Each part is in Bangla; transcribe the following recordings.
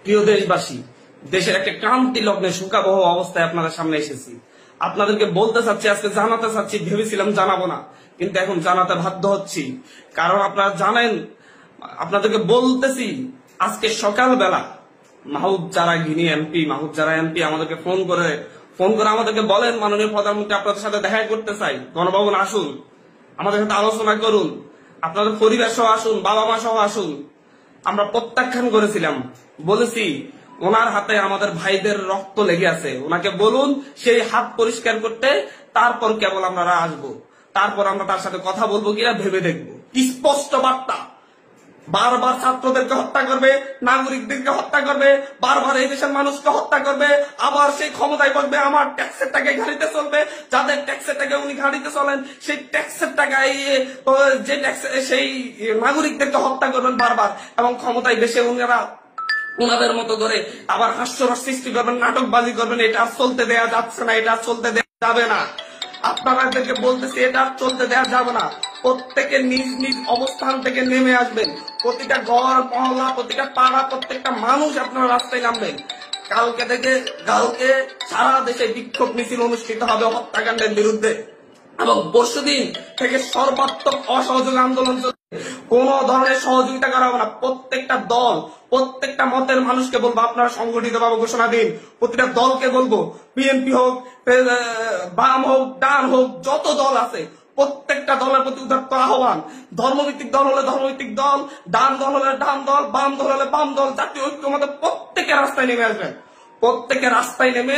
প্রিয় দেশবাসী, দেশের একটা ক্রান্তি লগ্নে শোকাবহ অবস্থায় আপনাদের সামনে এসেছি। আপনাদেরকে বলতে চাচ্ছি, আজকে জানাতে চাচ্ছি, ভেবেছিলাম জানাবো না, কিন্তু এখন জানাতে বাধ্য হচ্ছি। কারণ আপনারা জানেন, আপনাদেরকে বলতেছি, আজকে সকালবেলা মাহবুব যারা এমপি আমাদেরকে ফোন করে আমাদেরকে বলেন, মাননীয় প্রধানমন্ত্রী আপনাদের সাথে দেখা করতে চাই, গণভবন আসুন, আমাদের সাথে আলোচনা করুন, আপনাদের পরিবার সহ আসুন, বাবা মা সহ আসুন। আমরা প্রত্যাখ্যান করেছিলাম, বলেছি ওনার হাতে আমাদের ভাইদের রক্ত লেগে আছে, ওনাকে বলুন সেই হাত পরিষ্কার করতে, তারপর কেবল আমরা আসবো, তারপর আমরা তার সাথে কথা বলবো কিনা ভেবে দেখবো। স্পষ্ট বার্তা, বারবার ছাত্রদেরকে হত্যা করবে, নাগরিকদেরকে হত্যা করবে, বারবার এই দেশের মানুষকে হত্যা করবে, আবার সেই ক্ষমতায় বসবে, আমার ট্যাক্সের টাকায় গাড়িতে চলবে, যাদের ট্যাক্সের টাকায় উনি গাড়িতে চলেন, সেই ট্যাক্সের টাকায় যে ট্যাক্স, সেই নাগরিকদেরকে হত্যা করবেন বারবার, এবং ক্ষমতায় বেশি ওনাদের মতো করে আবার হাস্যরস সৃষ্টি করবেন, নাটকবাজি করবেন। এটা আর চলতে দেয়া যাচ্ছে না, এটা আর চলতে দেয়া যাবে না। আপনাদেরকে বলতেছি, এটা আর চলতে দেয়া যাবে না। প্রত্যেকে নিজ নিজ অবস্থান থেকে নেমে আসবেন, প্রতিটা ঘর মহল্লা, প্রতিটা পাড়া, প্রত্যেকটা মানুষ আপনারা রাস্তায় নামবেন। কালকে সারা দেশে বিক্ষোভ মিছিল অনুষ্ঠিত হবে হত্যাকাণ্ডের বিরুদ্ধে, এবং পরশুদিন থেকে সর্বাত্মক অসহযোগ আন্দোলন চলবে। কোন ধরনের সহযোগিতা করা হবে না। প্রত্যেকটা দল, প্রত্যেকটা মতের মানুষকে বলবো, আপনারা সংগঠিত ভাবে ঘোষণা দিন। প্রতিটা দলকে বলবো, বিএনপি হোক, বাম হোক, ডান হোক, যত দল আছে প্রত্যেকটা দলের প্রতি উদাত্ত আহ্বান। ধর্মভিত্তিক দল হলে ধর্মভিত্তিক দল, ডান দল হলে ডান দল, বাম দল হলে বাম দল, জাতীয় ঐক্যমতে প্রত্যেকে রাস্তায় নেমে আসবেন। প্রত্যেকে রাস্তায় নেমে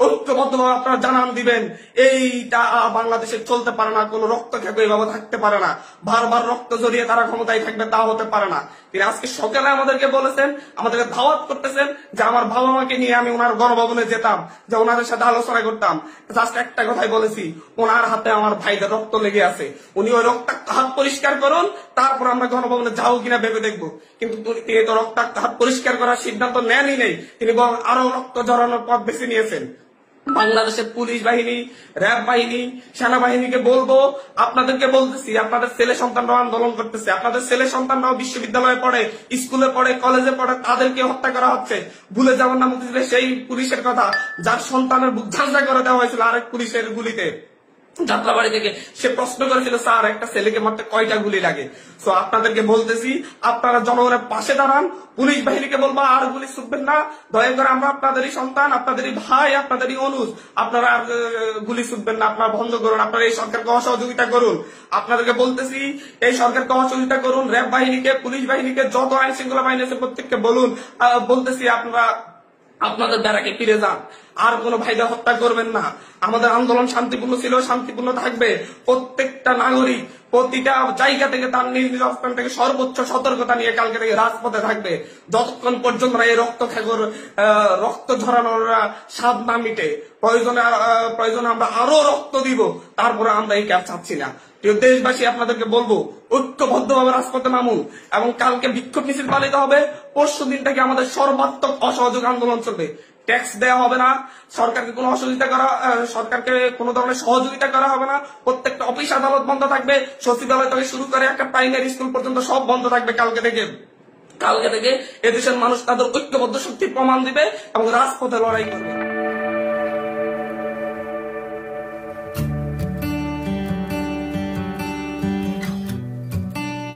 ঐক্যবদ্ধভাবে আপনারা জানান দিবেন, এইটা বাংলাদেশে চলতে পারে না, কোন রক্ত খেকো এইভাবে থাকতে পারে না, বারবার রক্ত জড়িয়ে তারা ক্ষমতায় থাকবে, তা হতে পারে না। তিনি আজকে সকালে আমাদেরকে বলেছেন, আমাদেরকে দাওয়াত করতেছেন যে আমার বাবা মাকে নিয়ে আমি ওনার গণভবনে যেতাম, যে ওনাদের সাথে আলোচনা করতাম। জাস্ট একটা কথাই বলেছি, ওনার হাতে আমার ভাইদের রক্ত লেগে আছে, উনি ওই রক্তাক্ত হাত পরিষ্কার করুন, তারপর আমরা গণভবনে যাবো কিনা ভেবে দেখবো। কিন্তু তিনি তো রক্তাক্ত হাত পরিষ্কার করার সিদ্ধান্ত নেনই নেই, তিনি বরং আরো রক্ত ঝরানোর পথ বেছে নিয়েছেন। বাংলাদেশের পুলিশ বাহিনী, র্যাব বাহিনী, সেনাবাহিনীকে বলবো, আপনাদেরকে বলতেছি, আপনাদের ছেলে সন্তানরাও আন্দোলন করতেছে, আপনাদের ছেলে সন্তানরাও বিশ্ববিদ্যালয়ে পড়ে, স্কুলে পড়ে, কলেজে পড়ে, তাদেরকে হত্যা করা হচ্ছে। ভুলে যাবেন না মুক্তিযুদ্ধের সেই পুলিশের কথা, যার সন্তানের বুক ঝাঁঝা করে দেওয়া হয়েছিল আরেক পুলিশের গুলিতে যাত্রাবাড়ি থেকে। সে প্রশ্ন করেছিল, স্যার একটা ছেলেকে মারতে কয়টা গুলি লাগে? তো আপনাদেরকে বলতেছি, আপনারা জনগণের পাশে দাঁড়ান। পুলিশ বাহিনীকে বলবো, আর গুলি ছুটবেন না, দয়া করে, আমরা আপনাদেরই সন্তান, আপনাদেরই ভাই, আপনাদেরই অনুজ, আপনারা আর গুলি ছুটবেন না, আপনারা বন্ধ করুন, আপনারা এই সরকারকে অসহযোগিতা করুন। আপনাদেরকে বলতেছি, এই সরকারকে অসহযোগিতা করুন। র্যাব বাহিনীকে, পুলিশ বাহিনীকে, যত আইন শৃঙ্খলা বাহিনী আছে প্রত্যেককে বলতেছি, আপনারা আপনাদের ব্যারাকে ফিরে যান, আর কোন ভাইদের হত্যা করবেন না। আমাদের আন্দোলন শান্তিপূর্ণ ছিল, শান্তিপূর্ণ থাকবে। প্রত্যেকটা নাগরিক প্রতিটা জায়গা থেকে তার নিজ নিজ অবস্থান থেকে সর্বোচ্চ সতর্কতা নিয়ে কালকে থেকে রাজপথে থাকবে, যতক্ষণ পর্যন্ত এই রক্ত ঝরানোর স্বাদ না মিটে। প্রয়োজনে আমরা আরো রক্ত দিব, তারপরে আমরা এই ক্যাব চাচ্ছি না। প্রিয় দেশবাসী, আপনাদেরকে বলবো, ঐক্যবদ্ধভাবে রাজপথে নামুন, এবং কালকে বিক্ষোভ মিছিল পালিত হবে। পরশু দিন থেকে আমাদের সর্বাত্মক অসহযোগ আন্দোলন চলবে। ট্যাক্স দেওয়া হবে না, সরকারকে কোনো ধরনের সহযোগিতা করা হবে না। প্রত্যেকটা অফিস আদালত বন্ধ থাকবে, সচিবালয় থেকে শুরু করে একটা প্রাইমারি স্কুল পর্যন্ত সব বন্ধ থাকবে কালকে থেকে এদেশের মানুষ তাদের ঐক্যবদ্ধ শক্তির প্রমাণ দিবে এবং রাজপথে লড়াই করবে।